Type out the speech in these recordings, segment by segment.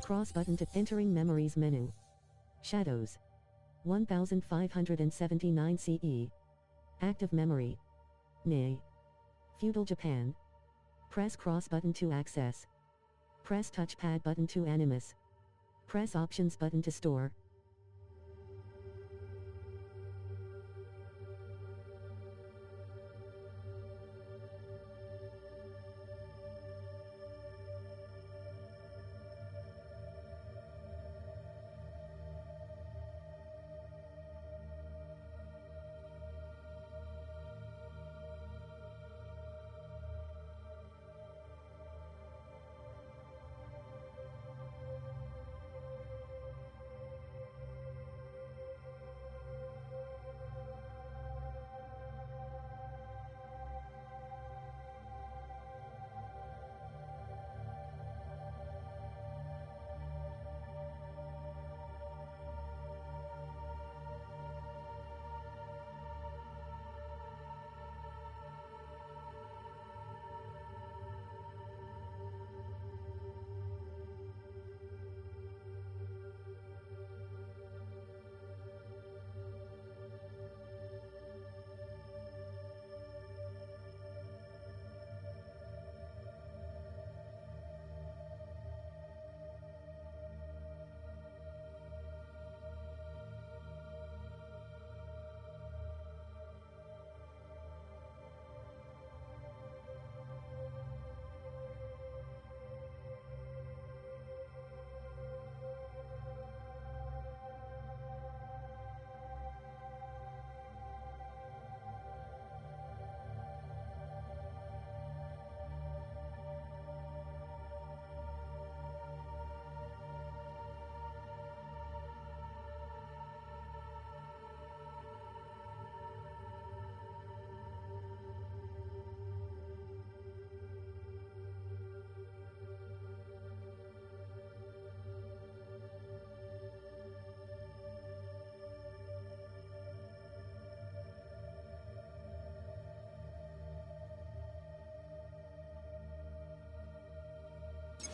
Cross button to entering memories menu. Shadows. 1579 CE. Active memory. Nay. Feudal Japan. Press cross button to access. Press touchpad button to Animus. Press options button to store.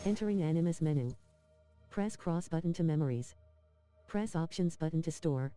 Entering Animus menu. Press cross button to memories. Press options button to store.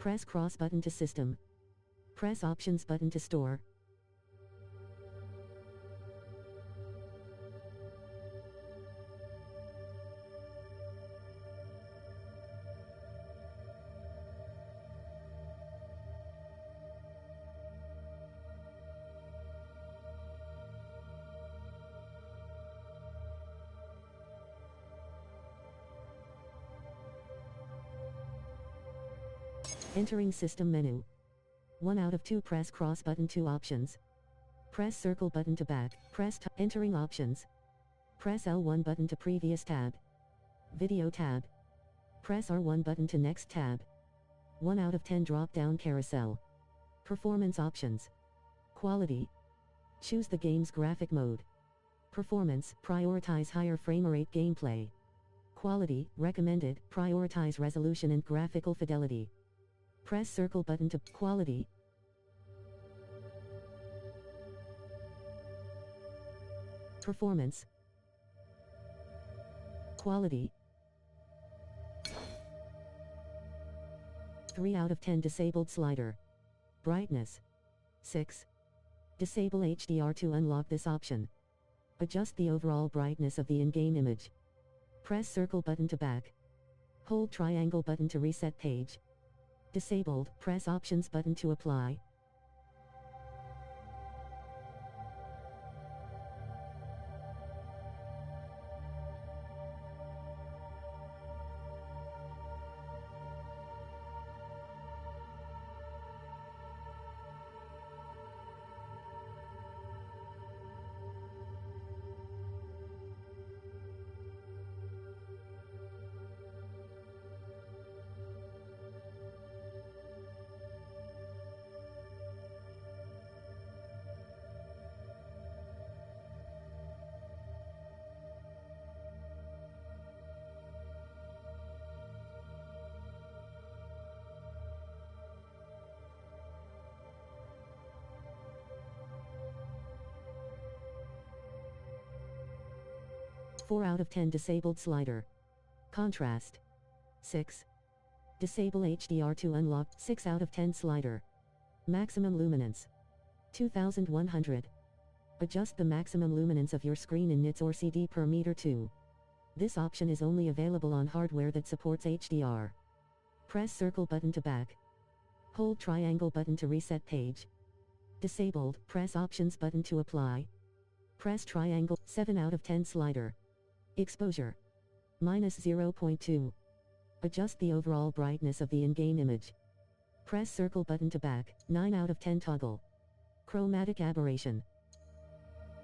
Press cross button to system. Press options button to store. Entering system menu. 1 out of 2 press cross button to options. Press circle button to back, entering options. Press L1 button to previous tab. Video tab. Press R1 button to next tab. 1 out of 10 drop down carousel. Performance options. Quality. Choose the game's graphic mode. Performance, prioritize higher frame rate gameplay. Quality, recommended, prioritize resolution and graphical fidelity. Press circle button to quality. Performance. Quality. 3 out of 10 disabled slider. Brightness. 6. Disable HDR to unlock this option. Adjust the overall brightness of the in-game image. Press circle button to back. Hold triangle button to reset page. Disabled, press options button to apply. 4 out of 10 disabled slider. Contrast. 6. Disable HDR to unlock. 6 out of 10 slider. Maximum luminance. 2100. Adjust the maximum luminance of your screen in nits or CD per meter 2. This option is only available on hardware that supports HDR. Press circle button to back. Hold triangle button to reset page. Disabled, press options button to apply. Press triangle, 7 out of 10 slider. Exposure. -0.2. Adjust the overall brightness of the in-game image. Press circle button to back, 9 out of 10 toggle. Chromatic aberration.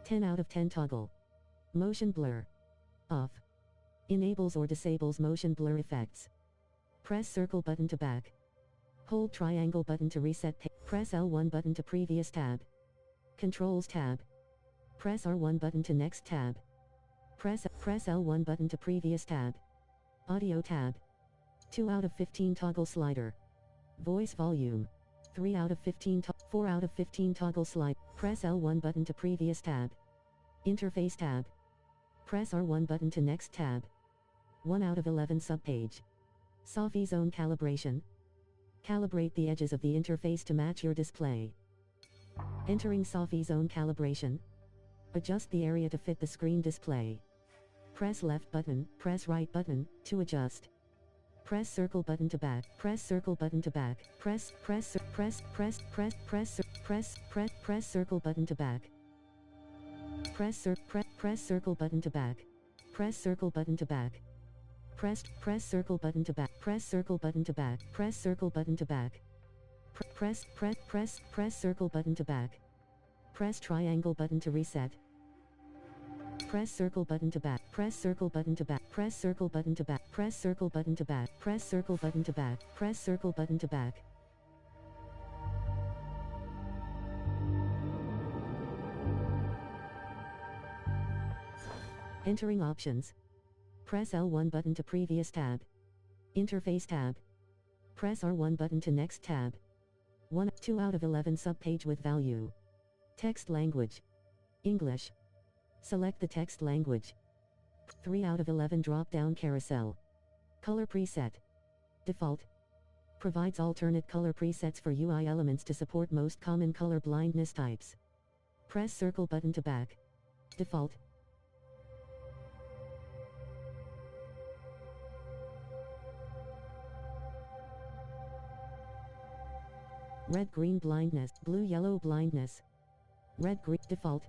10 out of 10 toggle. Motion blur. Off. Enables or disables motion blur effects. Press circle button to back. Hold triangle button to reset. Press L1 button to previous tab. Controls tab. Press R1 button to next tab. Press L1 button to previous tab. Audio tab. 2 out of 15 toggle slider. Voice volume. 3 out of 15 4 out of 15 toggle slide. Press L1 button to previous tab. Interface tab. Press R1 button to next tab. 1 out of 11 subpage. SOFI zone calibration. Calibrate the edges of the interface to match your display. Entering SOFI zone calibration. Adjust the area to fit the screen display. Press left button, press right button, to adjust. Press circle button to back, press circle button to back, press circle button to back. Press circle button to back. Press circle button to back. Press circle button to back. Press circle button to back. Press circle button to back. Press circle button to back. Press triangle button to reset. Press circle button to back. Press circle button to back. Press circle button to back. Press circle button to back. Press circle button to back. Press circle button to back. Entering options. Press L1 button to previous tab. Interface tab. Press R1 button to next tab. 2 out of 11 subpage with value. Text language. English. Select the text language. 3 out of 11 drop-down carousel. Color preset. Default. Provides alternate color presets for UI elements to support most common color blindness types. Press circle button to back. Default. Red-green blindness, blue-yellow blindness. Red-green default.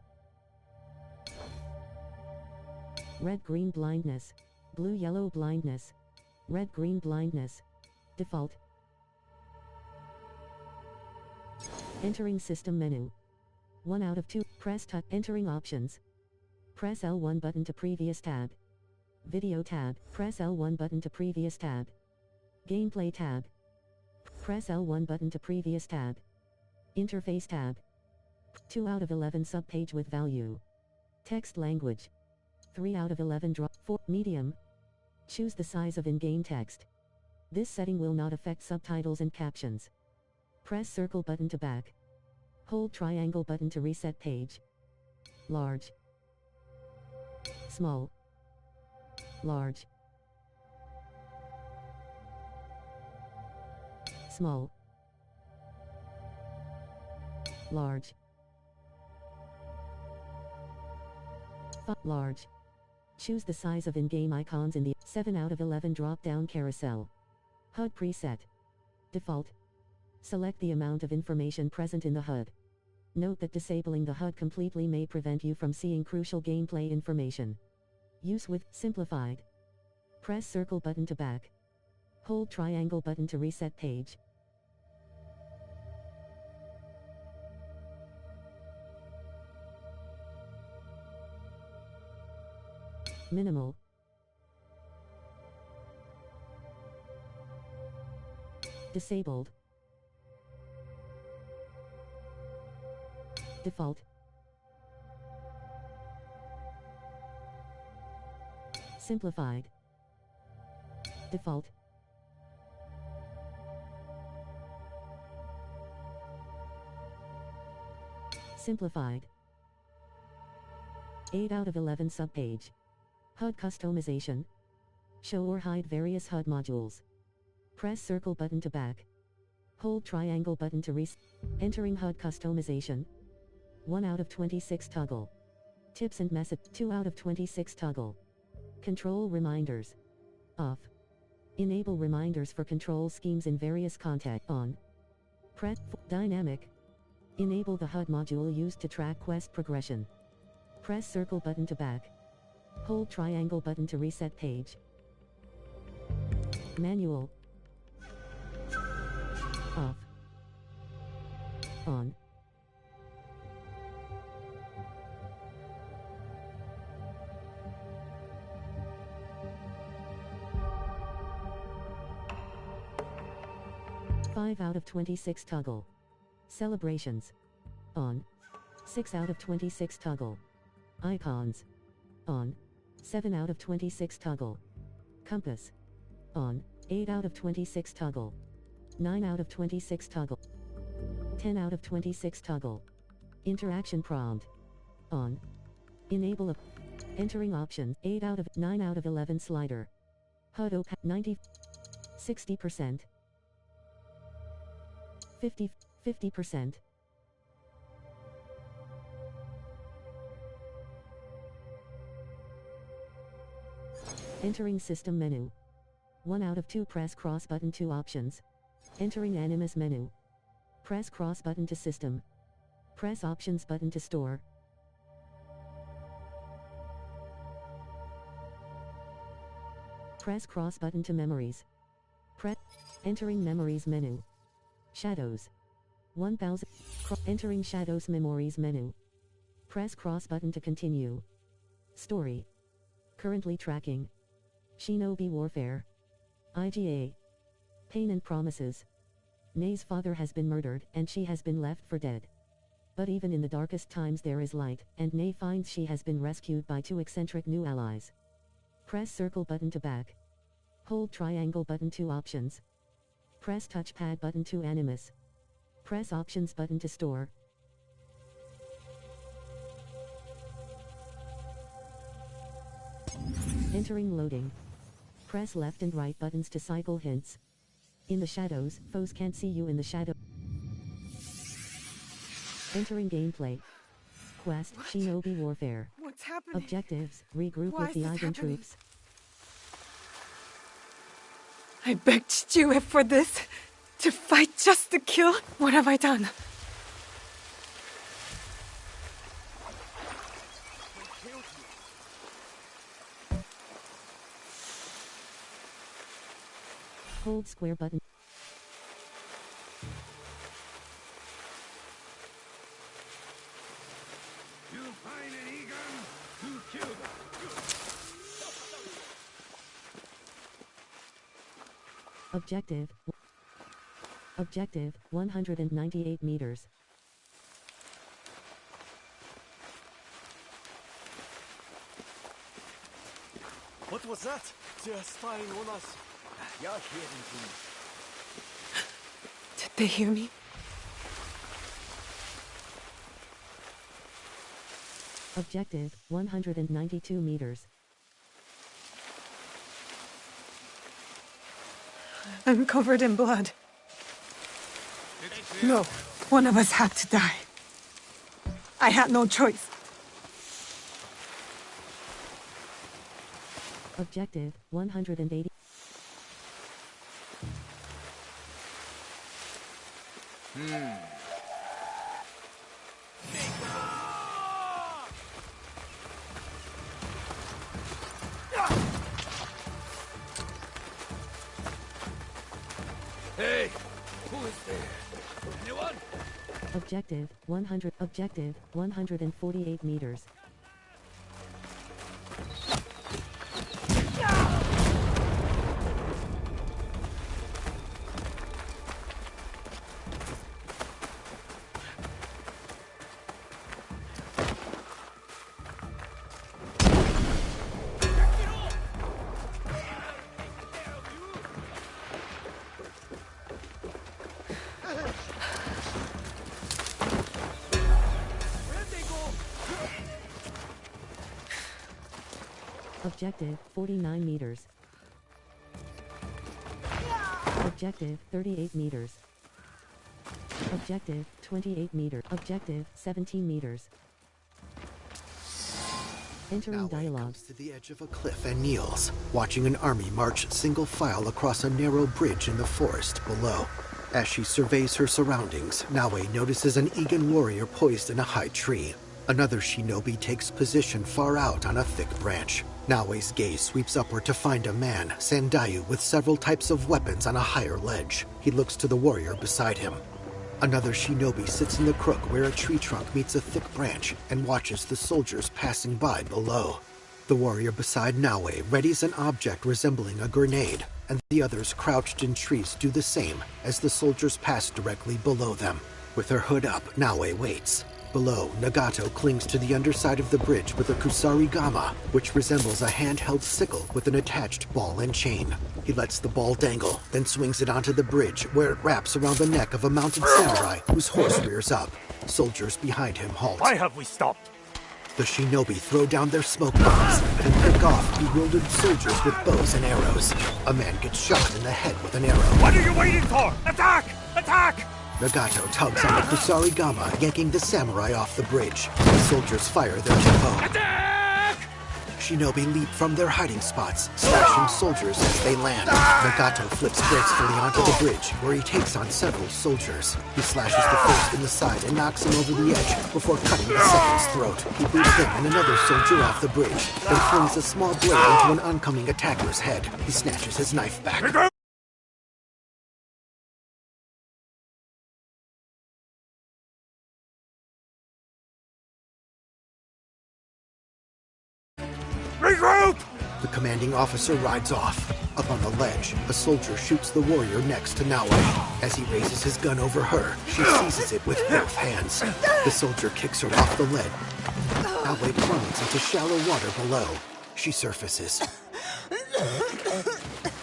Red-green blindness, blue-yellow blindness. Red-green blindness. Default. Entering system menu. 1 out of 2. Press touch. Entering options. Press L1 button to previous tab. Video tab. Press L1 button to previous tab. Gameplay tab. Press L1 button to previous tab. Interface tab. 2 out of 11 subpage with value. Text language. 3 out of 11 drop. 4. Medium. Choose the size of in-game text. This setting will not affect subtitles and captions. Press circle button to back. Hold triangle button to reset page. Large. Small. Large. Small. Large. Large. Choose the size of in-game icons in the 7 out of 11 drop-down carousel. HUD preset. Default. Select the amount of information present in the HUD. Note that disabling the HUD completely may prevent you from seeing crucial gameplay information. Use with simplified. Press circle button to back. Hold triangle button to reset page. Minimal. Disabled. Default. Simplified. Default. Simplified. 8 out of 11 subpage. HUD customization. Show or hide various HUD modules. Press circle button to back. Hold triangle button to reset. Entering HUD customization. 1 out of 26 toggle. Tips and message 2 out of 26 toggle. Control reminders. Off. Enable reminders for control schemes in various context. On. Press dynamic. Enable the HUD module used to track quest progression. Press circle button to back. Hold triangle button to reset page. Manual. Off. On. Five out of 26 toggle. Celebrations. On. 6 out of 26 toggle. Icons. On. 7 out of 26 toggle. Compass. On. 8 out of 26 toggle. 9 out of 26 toggle. 10 out of 26 toggle. Interaction prompt. On. Enable a. Entering option 8 out of 9 out of 11 slider. HUD op 90. 60%. 50%. Entering system menu. 1 out of 2 press cross button 2 options. Entering Animus menu. Press cross button to system. Press options button to store. Press cross button to memories. Entering memories menu. Shadows. 1000. Entering shadows memories menu. Press cross button to continue. Story. Currently tracking. Shinobi Warfare. IGA. Pain and Promises. Nei's father has been murdered, and she has been left for dead. But even in the darkest times there is light, and Nei finds she has been rescued by 2 eccentric new allies. Press circle button to back. Hold triangle button 2 options. Press touchpad button 2 Animus. Press options button to store. Entering loading. Press left and right buttons to cycle hints. In the shadows, foes can't see you in the shadow. Entering gameplay. Quest, what? Shinobi Warfare. What's happening? Objectives, regroup with the Eigen troops. I begged Chijue for this. To fight just to kill? What have I done? Hold square button. You find an Egon, you kill them. Objective. Objective, 198 meters. What was that? They're spying on us. You're hearing me. Did they hear me? Objective, 192 meters. I'm covered in blood. No, one of us had to die. I had no choice. Objective, 180. Hey, who is there? Anyone? Objective, 100. Objective, 148 meters. Objective, 49 meters. Objective, 38 meters. Objective, 28 meters. Objective, 17 meters. Entering Naue dialogue. comes to the edge of a cliff and kneels, watching an army march single file across a narrow bridge in the forest below. As she surveys her surroundings, Naue notices an Egan warrior poised in a high tree. Another shinobi takes position far out on a thick branch. Naue's gaze sweeps upward to find a man, Sandayu, with several types of weapons on a higher ledge. He looks to the warrior beside him. Another shinobi sits in the crook where a tree trunk meets a thick branch and watches the soldiers passing by below. The warrior beside Naue readies an object resembling a grenade, and the others crouched in trees do the same as the soldiers pass directly below them. With her hood up, Naue waits. Below, Nagato clings to the underside of the bridge with a kusarigama, which resembles a handheld sickle with an attached ball and chain. He lets the ball dangle, then swings it onto the bridge, where it wraps around the neck of a mounted samurai whose horse rears up. Soldiers behind him halt. Why have we stopped? The shinobi throw down their smoke bombs and pick off bewildered soldiers with bows and arrows. A man gets shot in the head with an arrow. What are you waiting for? Attack! Attack! Nagato tugs on the kusarigama, yanking the samurai off the bridge. The soldiers fire their tempo. Attack! Shinobi leap from their hiding spots, slashing soldiers as they land. Nagato flips gracefully onto the bridge, where he takes on several soldiers. He slashes the first in the side and knocks him over the edge before cutting the second's throat. He boots him and another soldier off the bridge, then flings a small blade into an oncoming attacker's head. He snatches his knife back. Regroup! The commanding officer rides off. Up on the ledge, a soldier shoots the warrior next to Naue. As he raises his gun over her, she seizes it with both hands. The soldier kicks her off the ledge. Naue plummets into shallow water below. She surfaces.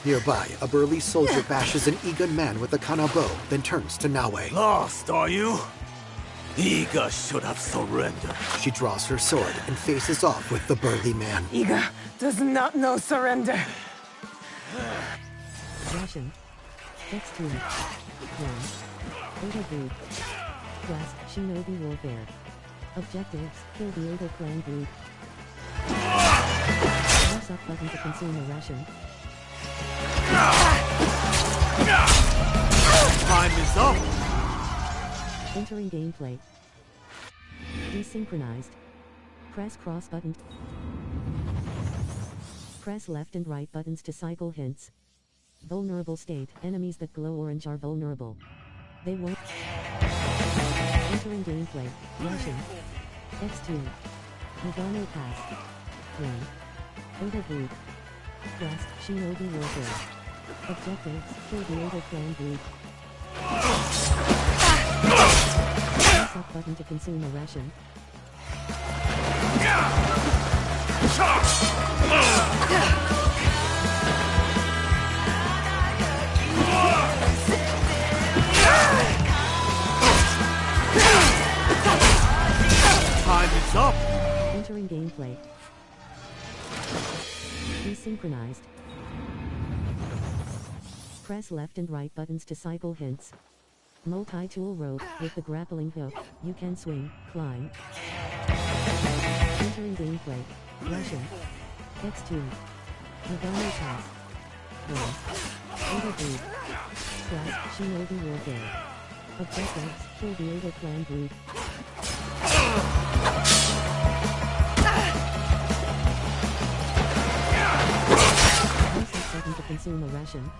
Nearby, a burly soldier bashes an Egan man with a kanabo, then turns to Naue. Lost, are you? Iga should have surrendered. She draws her sword and faces off with the burly man. Iga does not know surrender. Russian. X2. 1. Oda group. Quest, Shinobi Warfare. Objectives, kill the Oda clan group. Press up button to consume a ration. Time is up. Entering gameplay. Desynchronized. Press cross button. Press left and right buttons to cycle hints. Vulnerable state. Enemies that glow orange are vulnerable. They won't. Entering gameplay. Russian. X2. Nagano Pass. 1. Oda Group. Quest, Shinobi Warfare. Objectives, kill the Oda clan group. Press up button to consume a ration. Time is up. Entering gameplay. Desynchronized. Press left and right buttons to cycle hints. Multi-tool rope, with the grappling hook, you can swing, climb. Entering gameplay. Russian. X2. Nagano Pass. 1. Oda Group. Quest, Shinobi Warfare. Objectives, kill the Oda clan group. Press up button to consume a ration.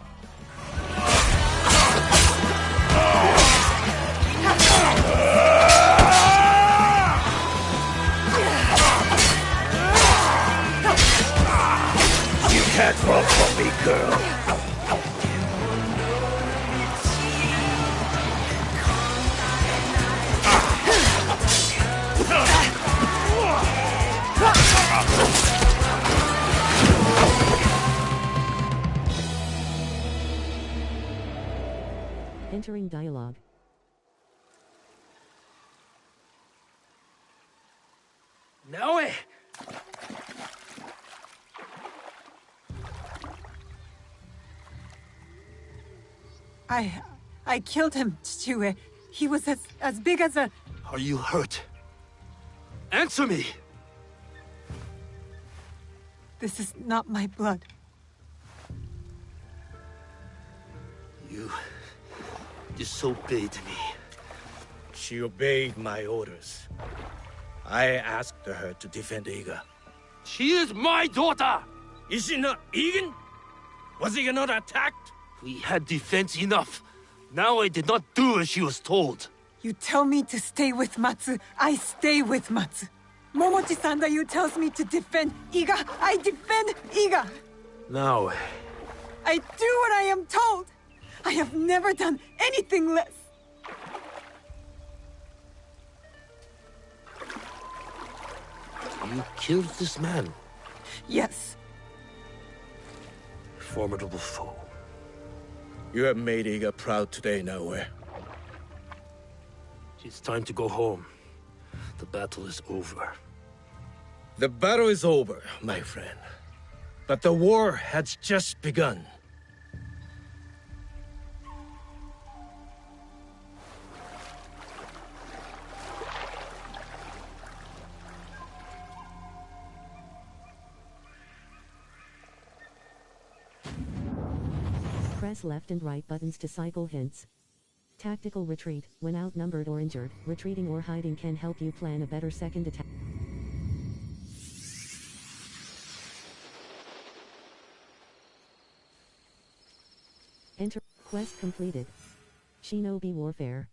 You can't run from me, girl. Entering dialogue. Naue! I killed him, Chichue. He was as big as a... Are you hurt? Answer me! This is not my blood. You disobeyed me. She obeyed my orders. I asked her to defend Iga. She is my daughter! Is she not Egan? Was Iga not attacked? We had defense enough. Now I did not do as she was told. You tell me to stay with Matsu, I stay with Matsu. Momochi-san you tells me to defend Iga, I defend Iga. Now, I do what I am told. I have never done anything less. you killed this man. Yes. Formidable foe. You have made Iga proud today, Naoe. It's time to go home. The battle is over. The battle is over, my friend. But the war has just begun. Press left and right buttons to cycle hints. Tactical retreat. When outnumbered or injured, retreating or hiding can help you plan a better second attack. Enter. Quest completed. Shinobi Warfare.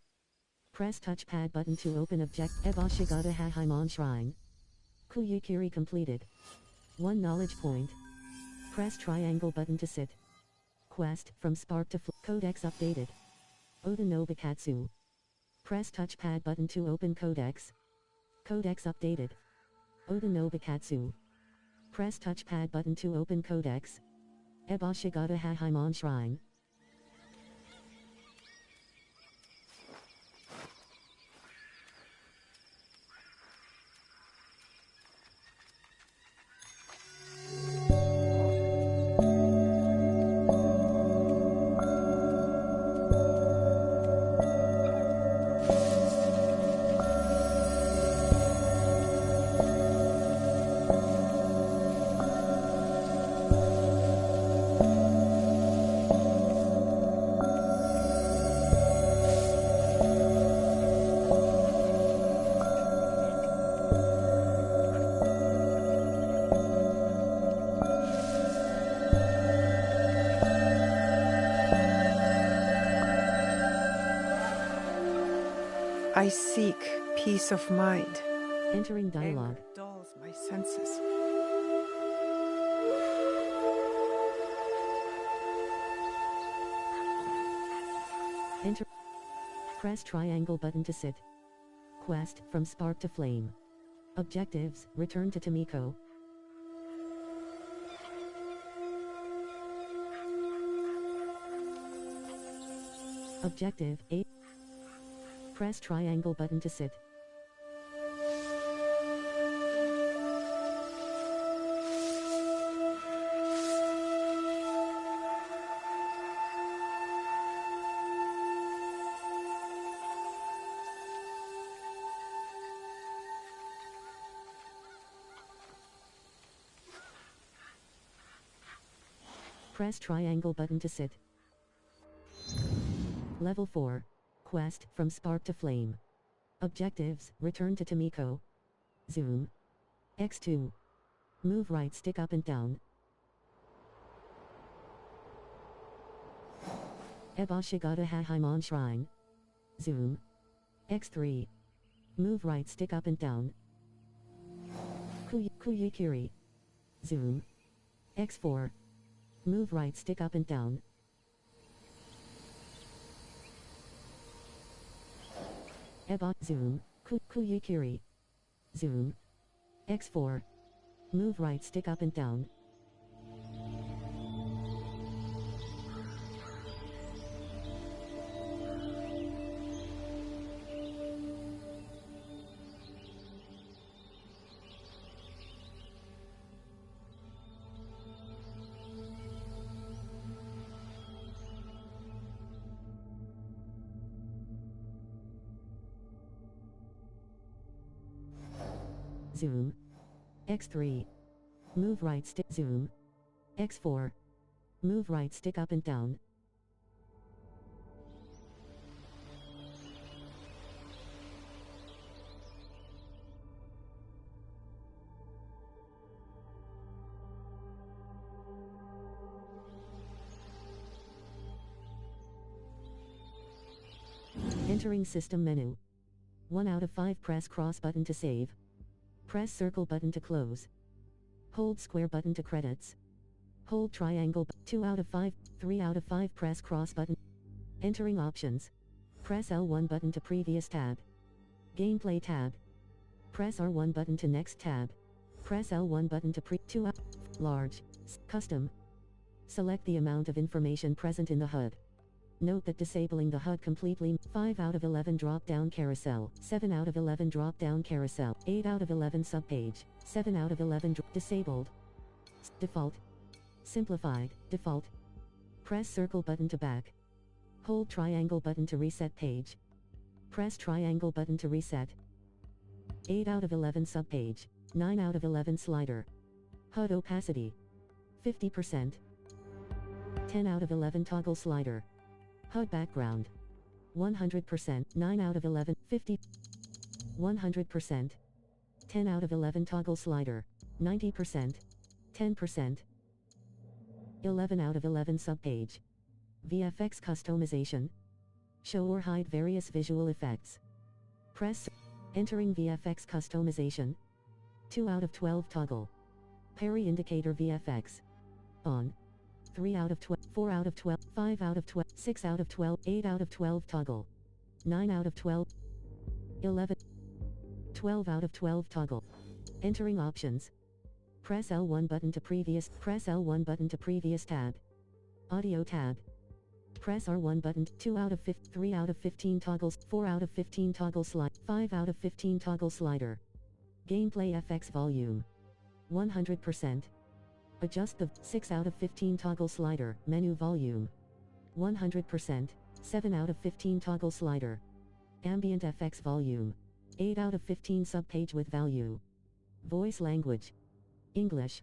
Press touchpad button to open object. Ebashigata Hahaimon Shrine. Kuyukiri completed. 1 knowledge point. Press triangle button to sit. Quest from Spark to Codex updated. Oda Nobukatsu. Press touchpad button to open Codex. Codex updated. Oda Nobukatsu. Press touchpad button to open Codex. Ebashigata Hahaimon Shrine. I seek peace of mind. Entering dialogue. Anger dulls my senses. Enter. Press triangle button to sit. Quest from Spark to Flame. Objectives: return to Tomiko. Objective 8. Press triangle button to sit. Press triangle button to sit. Level 4. Quest from Spark to Flame. Objectives: return to Tomiko. Zoom. X2. Move right stick up and down. Ebashigata Hahaimon Shrine. Zoom. X3. Move right stick up and down. Kuyukiri. Zoom. X4. Move right stick up and down. Zoom. Kuyukiri. Zoom. X4. Move right stick up and down. zoom. X3. Move right stick, zoom. X4. Move right stick up and down. Entering system menu. 1 out of 5 press cross button to save. Press circle button to close. Hold square button to credits. Hold triangle 2 out of 5, 3 out of 5 press cross button. Entering options. Press L1 button to previous tab. Gameplay tab. Press R1 button to next tab. Press L1 button to 2 out, large, custom. Select the amount of information present in the HUD. Note that disabling the HUD completely, 5 out of 11 drop-down carousel, 7 out of 11 drop-down carousel, 8 out of 11 subpage, 7 out of 11 disabled. Default. Simplified, default. Press circle button to back. Hold triangle button to reset page. Press triangle button to reset. 8 out of 11 subpage, 9 out of 11 slider. HUD opacity. 50%. 10 out of 11 toggle slider. HUD background. 100%, 9 out of 11, 50. 100%. 10 out of 11 toggle slider. 90%. 10%. 11 out of 11 subpage. VFX customization. Show or hide various visual effects. Press. Entering VFX customization. 2 out of 12 toggle. Parry indicator VFX. On. 3 out of 12, 4 out of 12, 5 out of 12, 6 out of 12, 8 out of 12 toggle. 9 out of 12. 11. 12 out of 12 toggle. Entering options. Press L1 button to previous, press L1 button to previous tab. Audio tab. Press R1 button, 2 out of 15, 3 out of 15 toggles, 4 out of 15 toggle slide, 5 out of 15 toggle slider. Gameplay FX volume. 100%. Adjust the 6 out of 15 toggle slider, menu volume. 100%, 7 out of 15 toggle slider. Ambient FX volume. 8 out of 15 subpage with value. Voice language. English.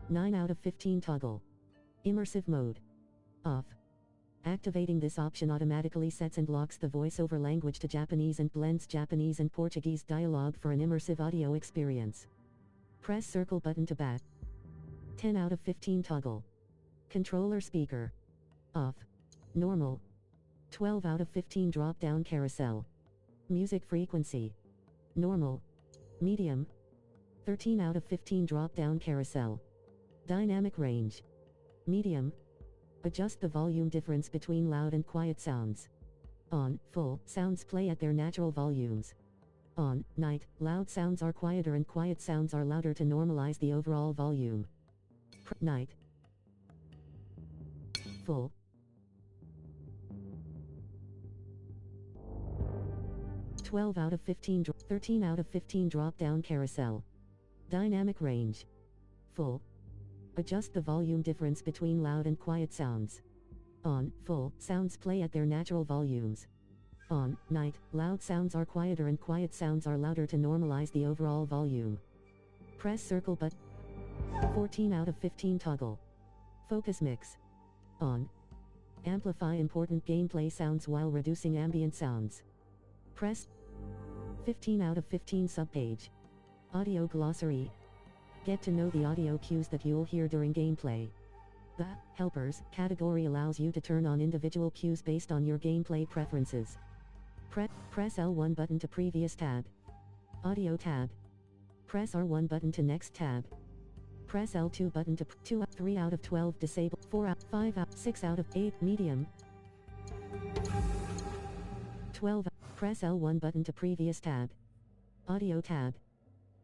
9 out of 15 toggle. Immersive mode. Off. Activating this option automatically sets and locks the voiceover language to Japanese and blends Japanese and Portuguese dialogue for an immersive audio experience. Press circle button to back. 10 out of 15 toggle. Controller speaker. Off. Normal. 12 out of 15 drop down carousel. Music frequency. Normal. Medium. 13 out of 15 drop down carousel. Dynamic range. Medium. Adjust the volume difference between loud and quiet sounds. On, full, sounds play at their natural volumes. On, night, loud sounds are quieter and quiet sounds are louder to normalize the overall volume. Night. Full. (12 out of 15, 13 out of 15 drop-down carousel. Dynamic range. Full. Adjust the volume difference between loud and quiet sounds. On, full, sounds play at their natural volumes. On, night, loud sounds are quieter and quiet sounds are louder to normalize the overall volume. Press circle button. 14 out of 15 toggle. Focus mix. On. Amplify important gameplay sounds while reducing ambient sounds. Press. 15 out of 15 subpage. Audio glossary. Get to know the audio cues that you'll hear during gameplay. The Helpers category allows you to turn on individual cues based on your gameplay preferences. Press L1 button to previous tab. Audio tab. Press R1 button to next tab. Press L2 button to 3 out of 12 disable, 4 out, 5 out, 6 out of 8 medium. 12. Press L1 button to previous tab. Audio tab.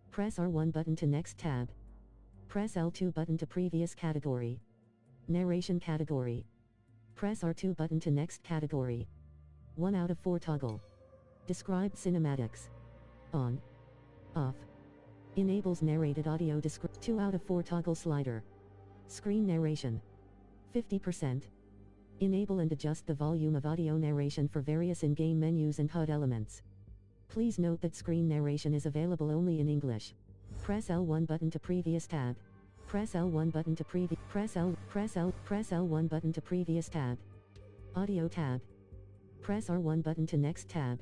Press R1 button to next tab. Press L2 button to previous category. Narration category. Press R2 button to next category. 1 out of 4 toggle. Described cinematics. On. Off. Enables narrated audio 2 out of 4 toggle slider. Screen narration. 50%. Enable and adjust the volume of audio narration for various in-game menus and HUD elements. Please note that screen narration is available only in English. Press L1 button to previous tab. Press L1 button to press L1 button to previous tab. Audio tab. Press R1 button to next tab.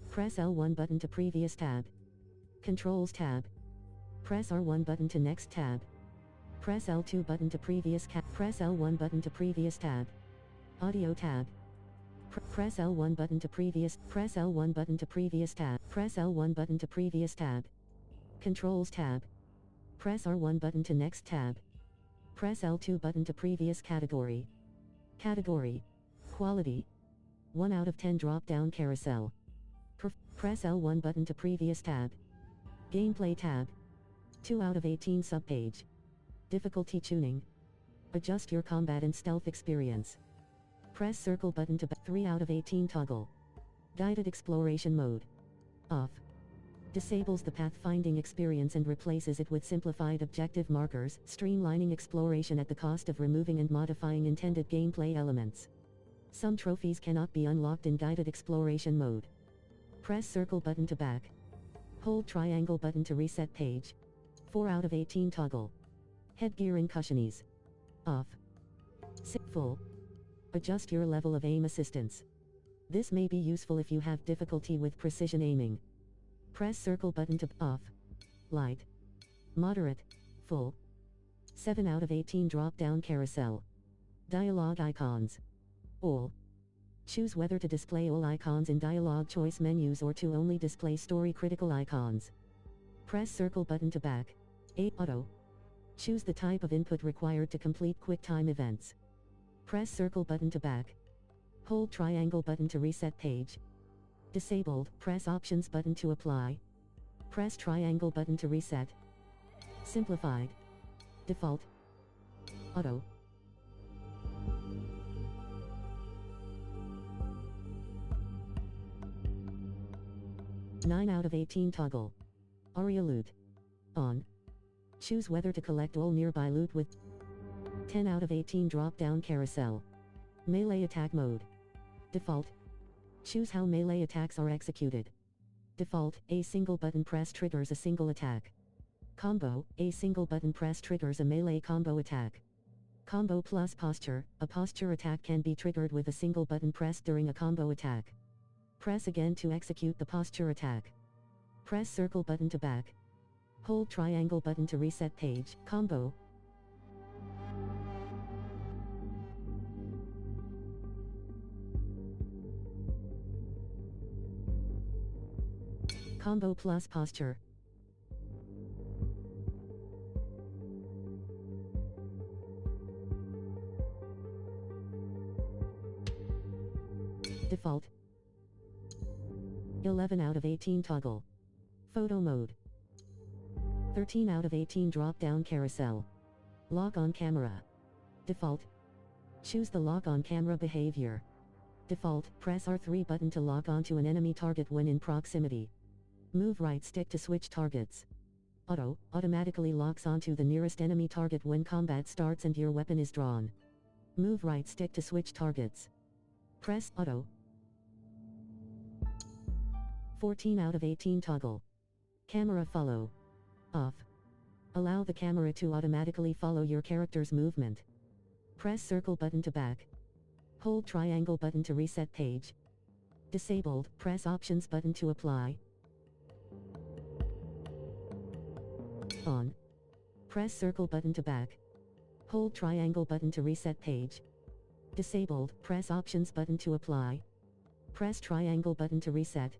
Press L1 button to previous tab. Controls tab. Press R1 button to next tab. Press L2 button to previous tab. Press L1 button to previous tab. Audio tab. Press L1 button to previous. Press L1 button to previous tab. Press L1 button to previous tab. Controls tab. Press R1 button to next tab. Press L2 button to previous category. Category. Quality. 1 out of 10 drop down carousel. Press L1 button to previous tab. Gameplay tab. 2 out of 18 subpage. Difficulty tuning. Adjust your combat and stealth experience. Press circle button to 3 out of 18 toggle. Guided exploration mode. Off. Disables the pathfinding experience and replaces it with simplified objective markers, streamlining exploration at the cost of removing and modifying intended gameplay elements. Some trophies cannot be unlocked in guided exploration mode. Press circle button to back. Hold triangle button to reset page. 4 out of 18 toggle. Headgear and cushionies. Off. Full. Adjust your level of aim assistance. This may be useful if you have difficulty with precision aiming. Press circle button to off. Light. Moderate. Full. 7 out of 18 drop down carousel. Dialogue icons. All. Choose whether to display all icons in dialogue choice menus or to only display story critical icons. Press circle button to back. Auto. Choose the type of input required to complete QuickTime events. Press circle button to back. Hold triangle button to reset page. Disabled, press options button to apply. Press triangle button to reset. Simplified. Default. Auto. Nine out of 18 toggle. Aria loot. On. Choose whether to collect all nearby loot with 10 out of 18 drop down carousel. Melee attack mode. Default. Choose how melee attacks are executed. Default, a single button press triggers a single attack. Combo, a single button press triggers a melee combo attack. Combo plus posture, a posture attack can be triggered with a single button press during a combo attack. Press again to execute the posture attack. Press circle button to back. Hold triangle button to reset page, combo. Combo plus posture. Default. 11 out of 18 toggle. Photo mode. 13 out of 18 drop down carousel. Lock on camera. Default. Choose the lock on camera behavior. Default, press R3 button to lock onto an enemy target when in proximity. Move right stick to switch targets. Auto, automatically locks onto the nearest enemy target when combat starts and your weapon is drawn. Move right stick to switch targets. Press auto. 14 out of 18 toggle. Camera follow. Off. Allow the camera to automatically follow your character's movement. Press circle button to back. Hold triangle button to reset page. Disabled, press options button to apply. On. Press circle button to back. Hold triangle button to reset page. Disabled, press options button to apply. Press triangle button to reset.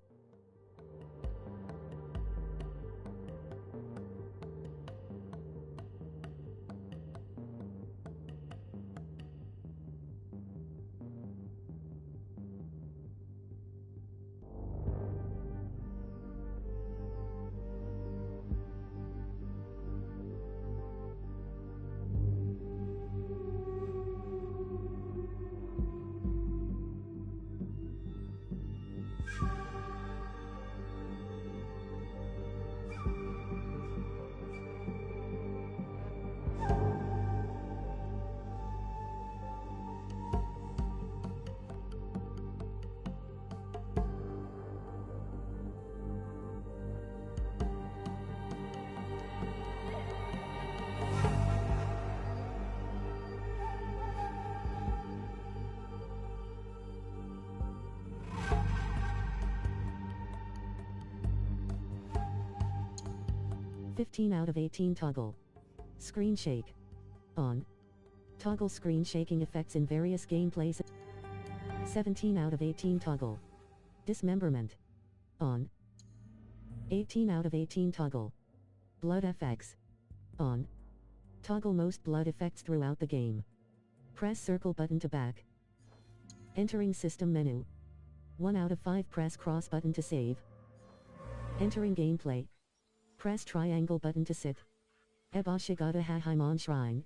15 out of 18 toggle. Screen shake. On. Toggle screen shaking effects in various gameplays. 17 out of 18 toggle. Dismemberment. On. 18 out of 18 toggle. Blood effects. On. Toggle most blood effects throughout the game. Press circle button to back. Entering system menu. 1 out of 5 press cross button to save. Entering gameplay. Press triangle button to sit. Ebashigata Hahaimon Shrine.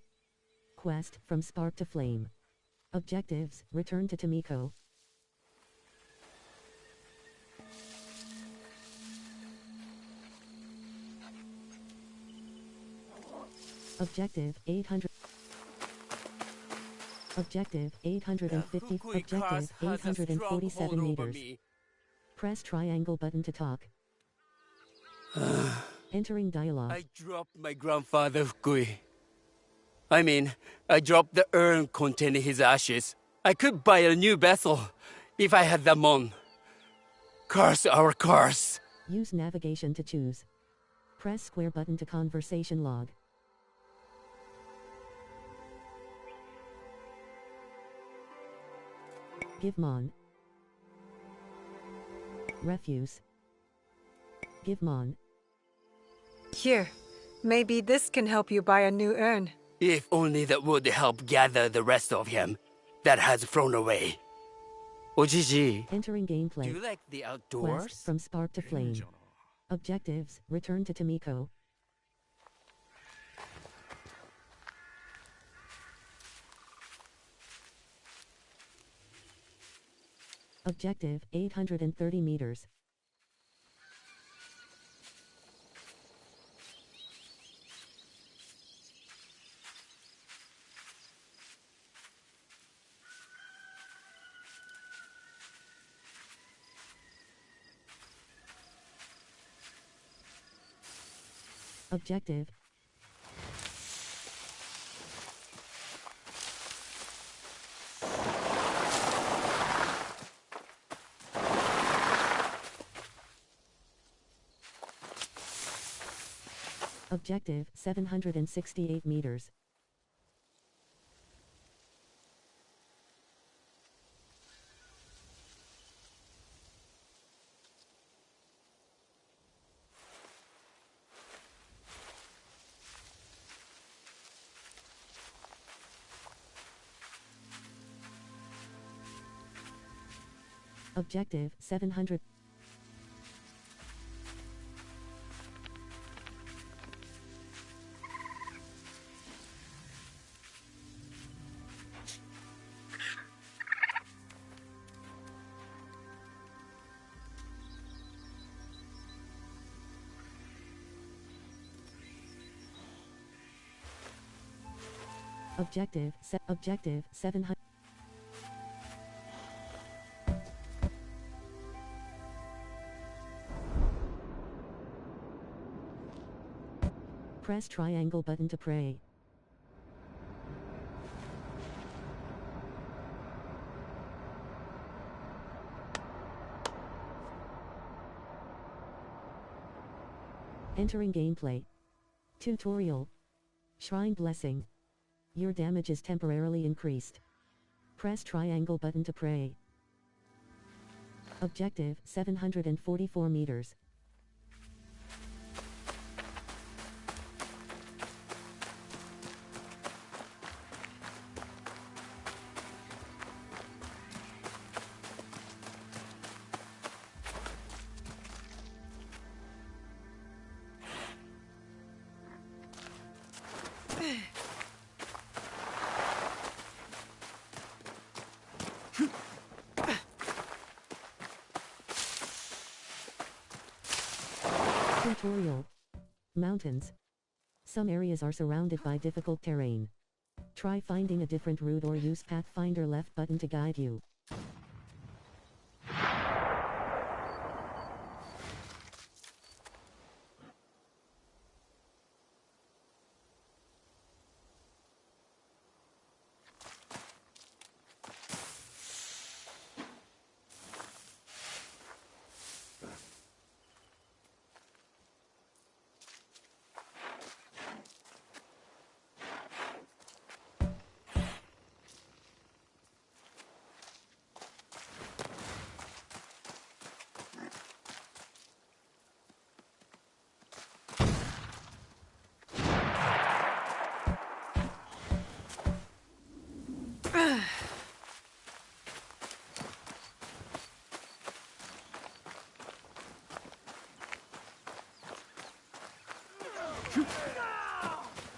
Quest, from spark to flame. Objectives, return to Tomiko. Objective, 800. Objective, 850. Objective, 847 meters. Press triangle button to talk. Entering dialogue. I dropped my grandfather Fukui. I dropped the urn containing his ashes. I could buy a new vessel if I had them on. Curse our curse. Use navigation to choose. Press square button to conversation log. Give Mon. Refuse. Give Mon. Here, maybe this can help you buy a new urn. If only that would help gather the rest of him that has flown away. Ojiji, Entering gameplay. do you like the outdoors? Quest, from spark to flame. Objectives, return to Tomiko. Objective, 830 meters. Objective. Objective, 768 meters. Objective, 700. Objective, 700. Press triangle button to pray. Entering gameplay. Tutorial. Shrine Blessing. Your damage is temporarily increased. Press triangle button to pray. Objective, 744 meters. Tutorial. Mountains. Some areas are surrounded by difficult terrain. Try finding a different route or use Pathfinder left button to guide you.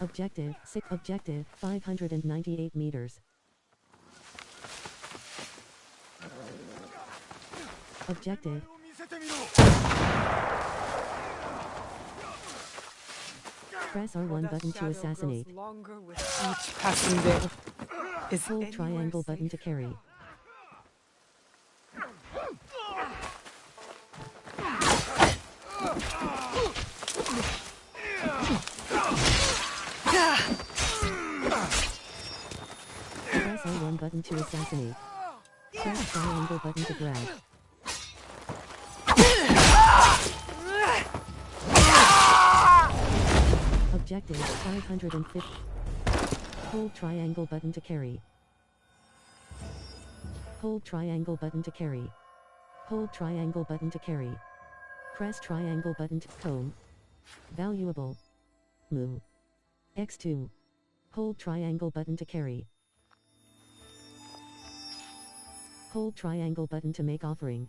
Objective 6. Objective 598 meters. Objective. Press R1 button to assassinate. Longer with each passing day. Is Hold anywhere triangle button to safe? carry. Press R1 button to assassinate. Press triangle button to grab. Objective 550. Hold triangle button to carry. Hold triangle button to carry. Hold triangle button to carry. Press triangle button to comb. Valuable. Move. X2. Hold triangle button to carry. Hold triangle button to make offering.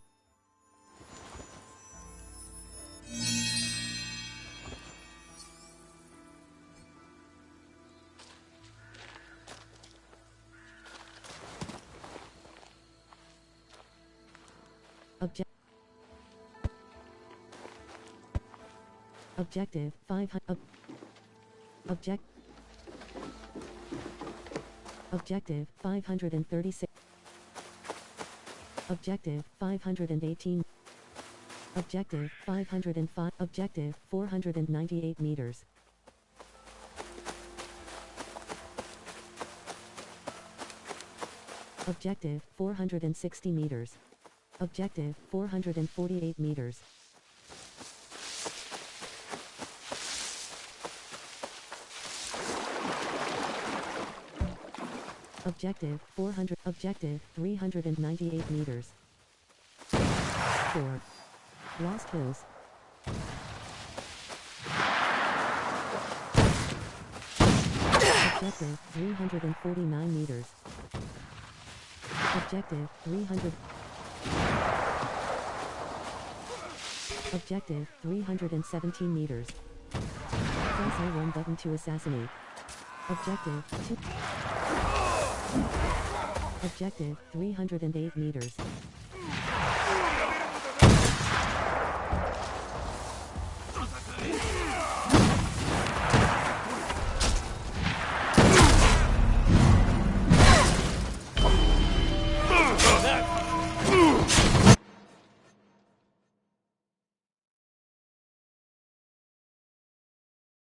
Objective 500. Objective 536. Objective 518. Objective 505. Objective 498 meters. Objective 460 meters. Objective 448 meters. Objective 400. Objective 398 meters. 4. Lost Hills. Objective 349 meters. Objective 300. Objective 317 meters. Press R1 button to assassinate. Objective 2. Objective 308 meters.